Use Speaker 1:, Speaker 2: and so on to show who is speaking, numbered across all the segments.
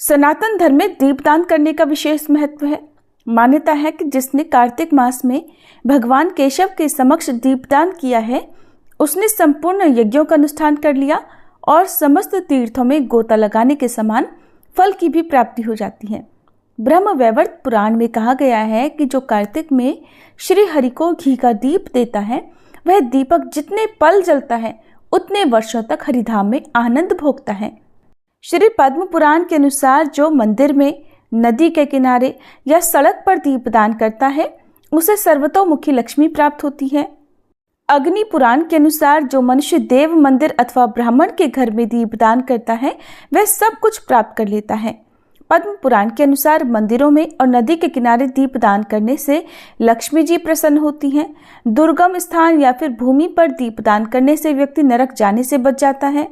Speaker 1: सनातन धर्म में दीपदान करने का विशेष महत्व है। मान्यता है कि जिसने कार्तिक मास में भगवान केशव के समक्ष दीपदान किया है, उसने संपूर्ण यज्ञों का अनुष्ठान कर लिया और समस्त तीर्थों में गोता लगाने के समान फल की भी प्राप्ति हो जाती है। ब्रह्म वैवर्त पुराण में कहा गया है कि जो कार्तिक में श्री हरि को घी का दीप देता है, वह दीपक जितने पल जलता है उतने वर्षों तक हरिधाम में आनंद भोगता है। श्री पद्म पुराण के अनुसार जो मंदिर में, नदी के किनारे या सड़क पर दीपदान करता है, उसे सर्वतोमुखी लक्ष्मी प्राप्त होती है। अग्नि पुराण के अनुसार जो मनुष्य देव मंदिर अथवा ब्राह्मण के घर में दीपदान करता है, वह सब कुछ प्राप्त कर लेता है। पद्म पुराण के अनुसार मंदिरों में और नदी के किनारे दीपदान करने से लक्ष्मी जी प्रसन्न होती हैं। दुर्गम स्थान या फिर भूमि पर दीपदान करने से व्यक्ति नरक जाने से बच जाता है।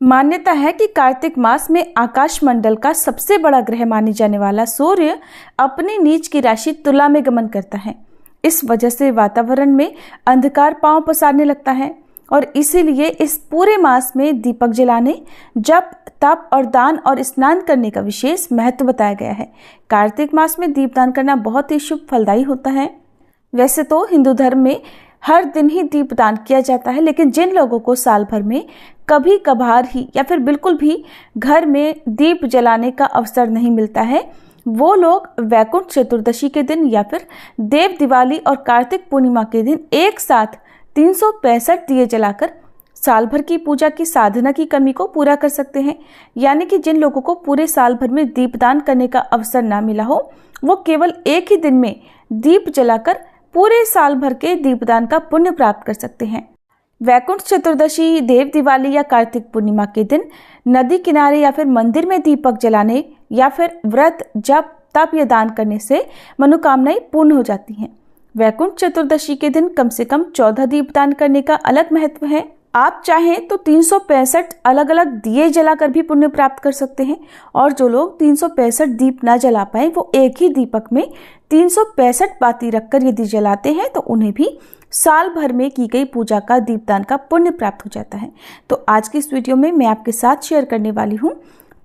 Speaker 1: मान्यता है कि कार्तिक मास में आकाश मंडल का सबसे बड़ा ग्रह माने जाने वाला सूर्य अपनी नीच की राशि तुला में गमन करता है। इस वजह से वातावरण में अंधकार पांव पसारने लगता है और इसीलिए इस पूरे मास में दीपक जलाने, जप, तप और दान और स्नान करने का विशेष महत्व बताया गया है। कार्तिक मास में दीपदान करना बहुत ही शुभ फलदायी होता है। वैसे तो हिंदू धर्म में हर दिन ही दीपदान किया जाता है, लेकिन जिन लोगों को साल भर में कभी कभार ही या फिर बिल्कुल भी घर में दीप जलाने का अवसर नहीं मिलता है, वो लोग वैकुंठ चतुर्दशी के दिन या फिर देव दिवाली और कार्तिक पूर्णिमा के दिन एक साथ 365 दिए जलाकर साल भर की पूजा की साधना की कमी को पूरा कर सकते हैं। यानी कि जिन लोगों को पूरे साल भर में दीपदान करने का अवसर ना मिला हो, वो केवल एक ही दिन में दीप जलाकर पूरे साल भर के दीपदान का पुण्य प्राप्त कर सकते हैं। वैकुंठ चतुर्दशी, देव दिवाली या कार्तिक पूर्णिमा के दिन नदी किनारे या फिर मंदिर में दीपक जलाने या फिर व्रत, जप, तप या दान करने से मनोकामनाएं पूर्ण हो जाती हैं। वैकुंठ चतुर्दशी के दिन कम से कम 14 दीपदान करने का अलग महत्व है। आप चाहें तो 365 अलग अलग दिए जलाकर भी पुण्य प्राप्त कर सकते हैं, और जो लोग 365 दीप ना जला पाए, वो एक ही दीपक में 365 बाती रखकर यदि जलाते हैं तो उन्हें भी साल भर में की गई पूजा का, दीपदान का पुण्य प्राप्त हो जाता है। तो आज की इस वीडियो में मैं आपके साथ शेयर करने वाली हूँ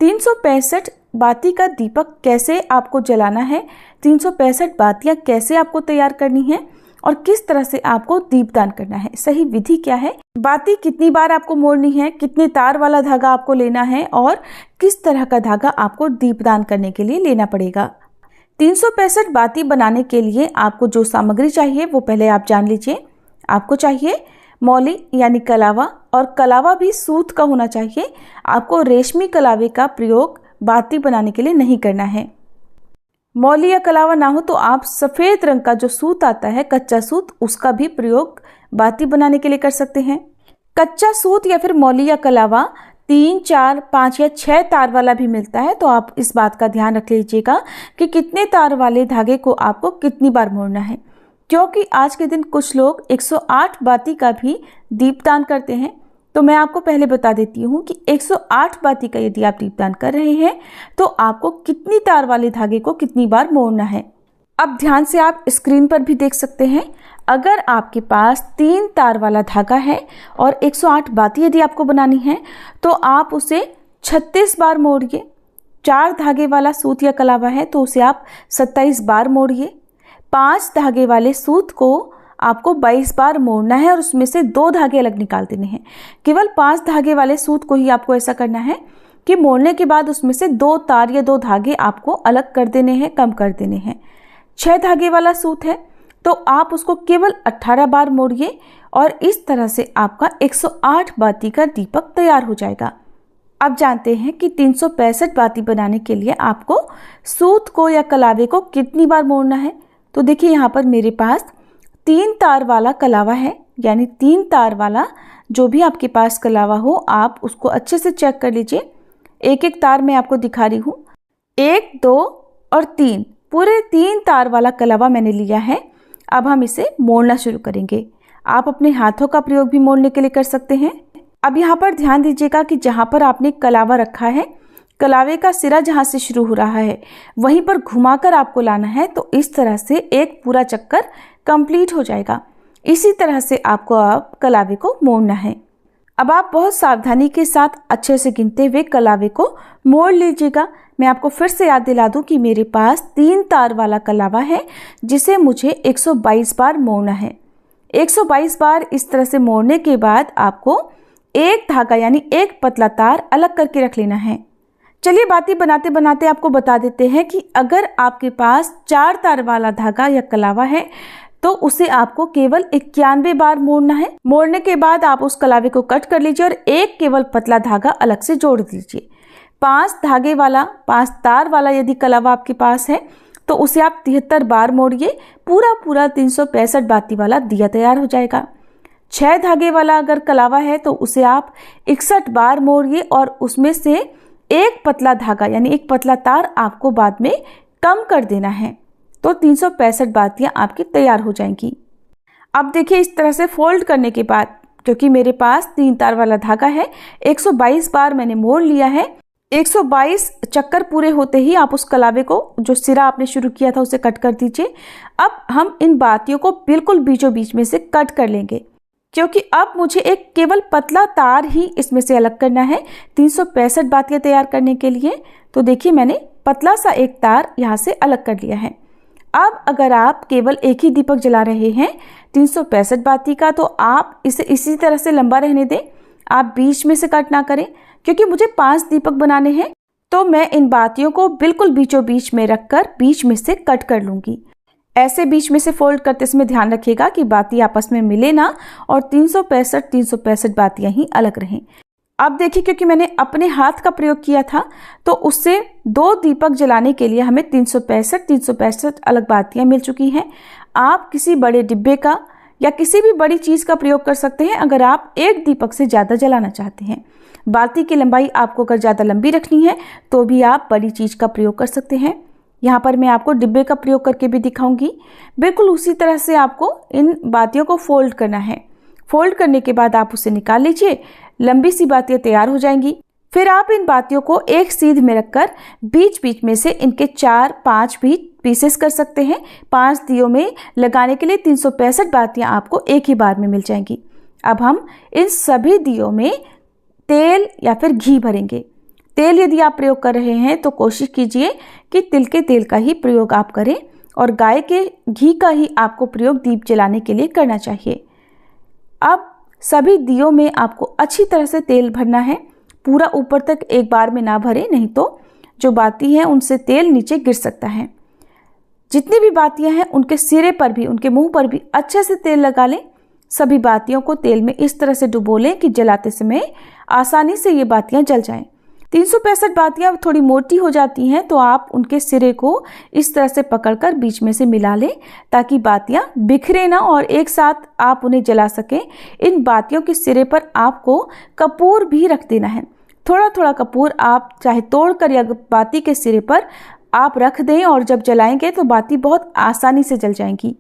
Speaker 1: 365 बाती का दीपक कैसे आपको जलाना है, 365 बातियाँ कैसे आपको तैयार करनी है और किस तरह से आपको दीपदान करना है, सही विधि क्या है, बाती कितनी बार आपको मोड़नी है, कितने तार वाला धागा आपको लेना है और किस तरह का धागा आपको दीपदान करने के लिए लेना पड़ेगा। 365 बाती बनाने के लिए आपको जो सामग्री चाहिए वो पहले आप जान लीजिए। आपको चाहिए मौली यानी कलावा, और कलावा भी सूत का होना चाहिए। आपको रेशमी कलावे का प्रयोग बाती बनाने के लिए नहीं करना है। मौली या कलावा ना हो तो आप सफ़ेद रंग का जो सूत आता है, कच्चा सूत, उसका भी प्रयोग बाती बनाने के लिए कर सकते हैं। कच्चा सूत या फिर मौली या कलावा 3, 4, 5 या 6 तार वाला भी मिलता है, तो आप इस बात का ध्यान रख लीजिएगा कि कितने तार वाले धागे को आपको कितनी बार मोड़ना है, क्योंकि आज के दिन कुछ लोग 108 बाती का भी दीपदान करते हैं। तो मैं आपको पहले बता देती हूँ कि 108 बाती का यदि आप दीपदान कर रहे हैं तो आपको कितनी तार वाले धागे को कितनी बार मोड़ना है। अब ध्यान से आप स्क्रीन पर भी देख सकते हैं। अगर आपके पास 3 तार वाला धागा है और 108 बाती यदि आपको बनानी है तो आप उसे 36 बार मोड़िए। 4 धागे वाला सूत या कलावा है तो उसे आप 27 बार मोड़िए। 5 धागे वाले सूत को आपको 22 बार मोड़ना है और उसमें से 2 धागे अलग निकाल देने हैं। केवल 5 धागे वाले सूत को ही आपको ऐसा करना है कि मोड़ने के बाद उसमें से 2 तार या 2 धागे आपको अलग कर देने हैं, कम कर देने हैं। 6 धागे वाला सूत है तो आप उसको केवल 18 बार मोड़िए और इस तरह से आपका 108 बाती का दीपक तैयार हो जाएगा। अब जानते हैं कि 365 बाती बनाने के लिए आपको सूत को या कलावे को कितनी बार मोड़ना है। तो देखिए यहाँ पर मेरे पास 3 तार वाला कलावा है, यानी 3 तार वाला जो भी आपके पास कलावा हो आप उसको अच्छे से चेक कर लीजिए। एक एक तार मैं आपको दिखा रही हूँ। 1, 2 और 3, पूरे 3 तार वाला कलावा मैंने लिया है। अब हम इसे मोड़ना शुरू करेंगे। आप अपने हाथों का प्रयोग भी मोड़ने के लिए कर सकते हैं। अब यहाँ पर ध्यान दीजिएगा कि जहाँ पर आपने कलावा रखा है, कलावे का सिरा जहाँ से शुरू हो रहा है वहीं पर घुमाकर आपको लाना है, तो इस तरह से एक पूरा चक्कर कंप्लीट हो जाएगा। इसी तरह से आपको अब कलावे को मोड़ना है। अब आप बहुत सावधानी के साथ अच्छे से गिनते हुए कलावे को मोड़ लीजिएगा मैं आपको फिर से याद दिला दूं कि मेरे पास 3 तार वाला कलावा है जिसे मुझे 122 बार मोड़ना है। 122 बार इस तरह से मोड़ने के बाद आपको एक धागा यानी एक पतला तार अलग करके रख लेना है। चलिए बातें बनाते बनाते आपको बता देते हैं कि अगर आपके पास 4 तार वाला धागा या कलावा है तो उसे आपको केवल 91 बार मोड़ना है। मोड़ने के बाद आप उस कलावे को कट कर लीजिए और एक केवल पतला धागा अलग से जोड़ दीजिए। 5 तार वाला यदि कलावा आपके पास है तो उसे आप 73 बार मोड़िए। पूरा 365 बाती वाला दिया तैयार हो जाएगा। 6 धागे वाला अगर कलावा है तो उसे आप 61 बार मोड़िए और उसमें से एक पतला धागा यानी एक पतला तार आपको बाद में कम कर देना है, तो 365 बातियां आपकी तैयार हो जाएंगी। अब देखिए इस तरह से फोल्ड करने के बाद, क्योंकि मेरे पास 3 तार वाला धागा है, 122 बार मैंने मोड़ लिया है। 122 चक्कर पूरे होते ही आप उस कलावे को, जो सिरा आपने शुरू किया था, उसे कट कर दीजिए। अब हम इन बातियों को बिल्कुल बीचों बीच में से कट कर लेंगे, क्योंकि अब मुझे एक केवल पतला तार ही इसमें से अलग करना है 365 बातियां तैयार करने के लिए। तो देखिए मैंने पतला सा एक तार यहाँ से अलग कर लिया है। अब अगर आप केवल एक ही दीपक जला रहे हैं 365 बाती का, तो आप इसे इसी तरह से लंबा रहने दें। आप बीच में से कट ना करें, क्योंकि मुझे 5 दीपक बनाने हैं, तो मैं इन बातियों को बिल्कुल बीचों बीच में रखकर बीच में से कट कर लूंगी। ऐसे बीच में से फोल्ड करते समय ध्यान रखिएगा कि बाती आपस में मिले ना और 365 बातियां ही अलग रहें। अब देखिए, क्योंकि मैंने अपने हाथ का प्रयोग किया था तो उससे 2 दीपक जलाने के लिए हमें 365 अलग बातियां मिल चुकी हैं। आप किसी बड़े डिब्बे का या किसी भी बड़ी चीज़ का प्रयोग कर सकते हैं अगर आप एक दीपक से ज़्यादा जलाना चाहते हैं। बाती की लंबाई आपको अगर ज़्यादा लंबी रखनी है तो भी आप बड़ी चीज़ का प्रयोग कर सकते हैं। यहाँ पर मैं आपको डिब्बे का प्रयोग करके भी दिखाऊंगी। बिल्कुल उसी तरह से आपको इन बातियों को फोल्ड करना है। फोल्ड करने के बाद आप उसे निकाल लीजिए। लंबी सी बातियां तैयार हो जाएंगी। फिर आप इन बातियों को एक सीध में रखकर बीच बीच में से इनके 4-5 भी पीसेस कर सकते हैं। 5 दियों में लगाने के लिए 365 बातियां आपको एक ही बार में मिल जाएंगी। अब हम इन सभी दियों में तेल या फिर घी भरेंगे। तेल यदि आप प्रयोग कर रहे हैं तो कोशिश कीजिए कि तिल के तेल का ही प्रयोग आप करें और गाय के घी का ही आपको प्रयोग दीप जलाने के लिए करना चाहिए। अब सभी दियों में आपको अच्छी तरह से तेल भरना है। पूरा ऊपर तक एक बार में ना भरें, नहीं तो जो बाती है उनसे तेल नीचे गिर सकता है। जितनी भी बातियां हैं उनके सिरे पर भी, उनके मुंह पर भी अच्छे से तेल लगा लें। सभी बातियों को तेल में इस तरह से डुबो लें कि जलाते समय आसानी से ये बातियां जल जाएं। 365 बातियां थोड़ी मोटी हो जाती हैं तो आप उनके सिरे को इस तरह से पकड़कर बीच में से मिला लें ताकि बातियां बिखरे ना और एक साथ आप उन्हें जला सकें। इन बातियों के सिरे पर आपको कपूर भी रख देना है। थोड़ा थोड़ा कपूर आप चाहे तोड़कर या बाती के सिरे पर आप रख दें और जब जलाएंगे तो बाती बहुत आसानी से जल जाएंगी।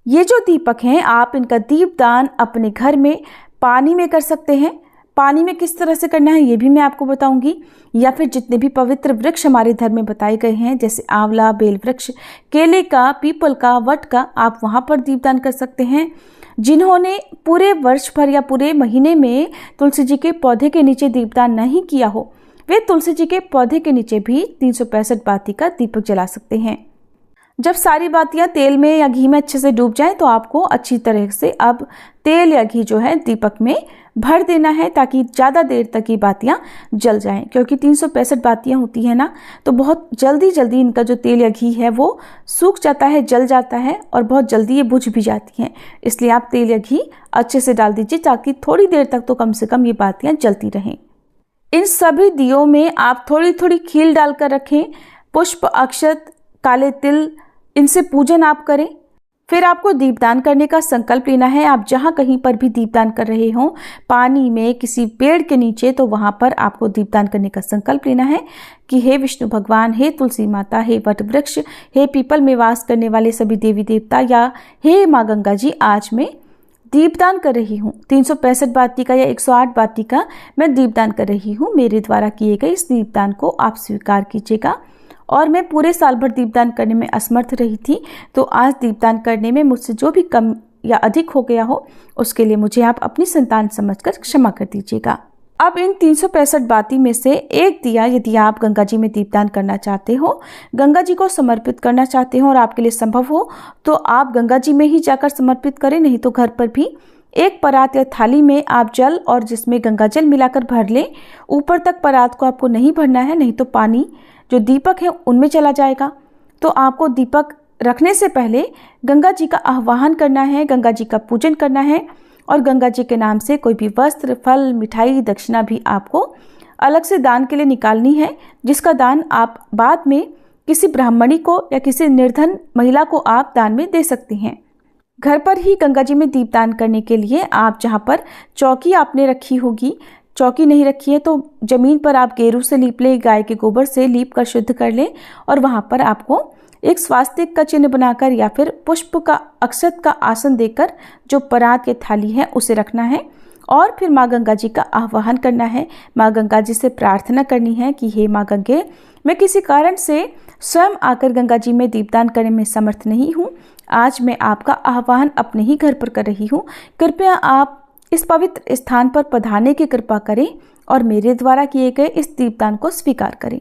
Speaker 1: ये जो दीपक हैं आप इनका दीपदान अपने घर में पानी में कर सकते हैं। पानी में किस तरह से करना है ये भी मैं आपको बताऊंगी, या फिर जितने भी पवित्र वृक्ष हमारे धर्म में बताए गए हैं जैसे आंवला, बेल वृक्ष, केले का, पीपल का, वट का, आप वहां पर दीपदान कर सकते हैं। जिन्होंने पूरे वर्ष भर या पूरे महीने में तुलसी जी के पौधे के नीचे दीपदान नहीं किया हो, वे तुलसी जी के पौधे के नीचे भी 365 बाती का दीपक जला सकते हैं। जब सारी बातियां तेल में या घी में अच्छे से डूब जाएं तो आपको अच्छी तरह से अब तेल या घी जो है दीपक में भर देना है ताकि ज़्यादा देर तक ये बातियां जल जाएं। क्योंकि 365 बातियां होती हैं ना, तो बहुत जल्दी जल्दी इनका जो तेल या घी है वो सूख जाता है, जल जाता है और बहुत जल्दी ये बुझ भी जाती हैं। इसलिए आप तेल या घी अच्छे से डाल दीजिए ताकि थोड़ी देर तक तो कम से कम ये बातियां जलती रहें। इन सभी दियों में आप थोड़ी थोड़ी खील डालकर रखें। पुष्प, अक्षत, काले तिल, इनसे पूजन आप करें। फिर आपको दीपदान करने का संकल्प लेना है। आप जहाँ कहीं पर भी दीपदान कर रहे हों, पानी में, किसी पेड़ के नीचे, तो वहाँ पर आपको दीपदान करने का संकल्प लेना है कि हे विष्णु भगवान, हे तुलसी माता, हे वट वृक्ष, हे पीपल में वास करने वाले सभी देवी देवता, या हे माँ गंगा जी, आज मैं दीपदान कर रही हूँ। 365 बाती का या 108 बाती का मैं दीपदान कर रही हूँ। मेरे द्वारा किए गए इस दीपदान को आप स्वीकार कीजिएगा। और मैं पूरे साल भर दीपदान करने में असमर्थ रही थी, तो आज दीपदान करने में मुझसे जो भी कम या अधिक हो गया हो उसके लिए मुझे आप अपनी संतान समझकर क्षमा कर दीजिएगा। अब इन 365 बाती में से एक दिया यदि आप गंगा जी में दीपदान करना चाहते हो, गंगा जी को समर्पित करना चाहते हो और आपके लिए संभव हो तो आप गंगा जी में ही जाकर समर्पित करें, नहीं तो घर पर भी एक परात या थाली में आप जल और जिसमें गंगा जल मिलाकर भर लें। ऊपर तक परात को आपको नहीं भरना है, नहीं तो पानी जो दीपक है उनमें चला जाएगा। तो आपको दीपक रखने से पहले गंगा जी का आह्वान करना है, गंगा जी का पूजन करना है और गंगा जी के नाम से कोई भी वस्त्र, फल, मिठाई, दक्षिणा भी आपको अलग से दान के लिए निकालनी है, जिसका दान आप बाद में किसी ब्राह्मणी को या किसी निर्धन महिला को आप दान में दे सकते हैं। घर पर ही गंगा जी में दीपदान करने के लिए आप जहाँ पर चौकी आपने रखी होगी, चौकी नहीं रखी है तो जमीन पर आप गेरू से लीप लें, गाय के गोबर से लीप कर शुद्ध कर लें और वहाँ पर आपको एक स्वास्तिक का चिन्ह बनाकर या फिर पुष्प का अक्षत का आसन देकर जो परात या थाली है उसे रखना है और फिर माँ गंगा जी का आह्वान करना है। माँ गंगा जी से प्रार्थना करनी है कि हे माँ गंगे, मैं किसी कारण से स्वयं आकर गंगा जी में दीपदान करने में समर्थ नहीं हूँ। आज मैं आपका आह्वान अपने ही घर पर कर रही हूँ। कृपया आप इस पवित्र स्थान पर पधारने की कृपा करें और मेरे द्वारा किए गए इस दीपदान को स्वीकार करें।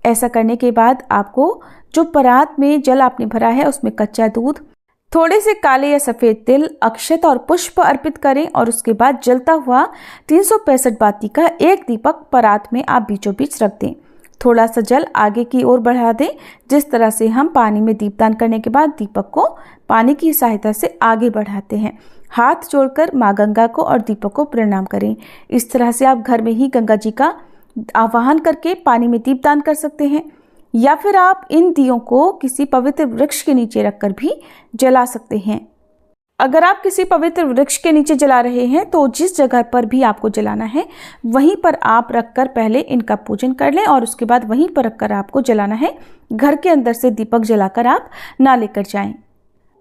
Speaker 1: ऐसा करने के बाद आपको जो परात में जल आपने भरा है उसमें कच्चा दूध, थोड़े से काले या सफ़ेद तिल, अक्षत और पुष्प अर्पित करें और उसके बाद जलता हुआ 365 बाती का एक दीपक परात में आप बीचों बीच रख दें। थोड़ा सा जल आगे की ओर बढ़ा दें, जिस तरह से हम पानी में दीपदान करने के बाद दीपक को पानी की सहायता से आगे बढ़ाते हैं। हाथ जोड़कर माँ गंगा को और दीपक को प्रणाम करें। इस तरह से आप घर में ही गंगा जी का आह्वान करके पानी में दीपदान कर सकते हैं या फिर आप इन दियों को किसी पवित्र वृक्ष के नीचे रखकर भी जला सकते हैं। अगर आप किसी पवित्र वृक्ष के नीचे जला रहे हैं तो जिस जगह पर भी आपको जलाना है वहीं पर आप रखकर पहले इनका पूजन कर लें और उसके बाद वहीं पर रखकर आपको जलाना है। घर के अंदर से दीपक जलाकर आप ना लेकर जाएं।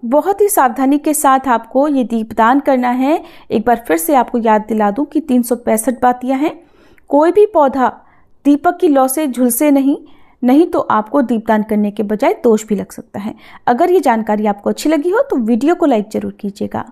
Speaker 1: बहुत ही सावधानी के साथ आपको ये दीपदान करना है। एक बार फिर से आपको याद दिला दूं कि 365 बातियां हैं। कोई भी पौधा दीपक की लौ से झुलसे नहीं तो आपको दीपदान करने के बजाय दोष भी लग सकता है। अगर ये जानकारी आपको अच्छी लगी हो तो वीडियो को लाइक जरूर कीजिएगा।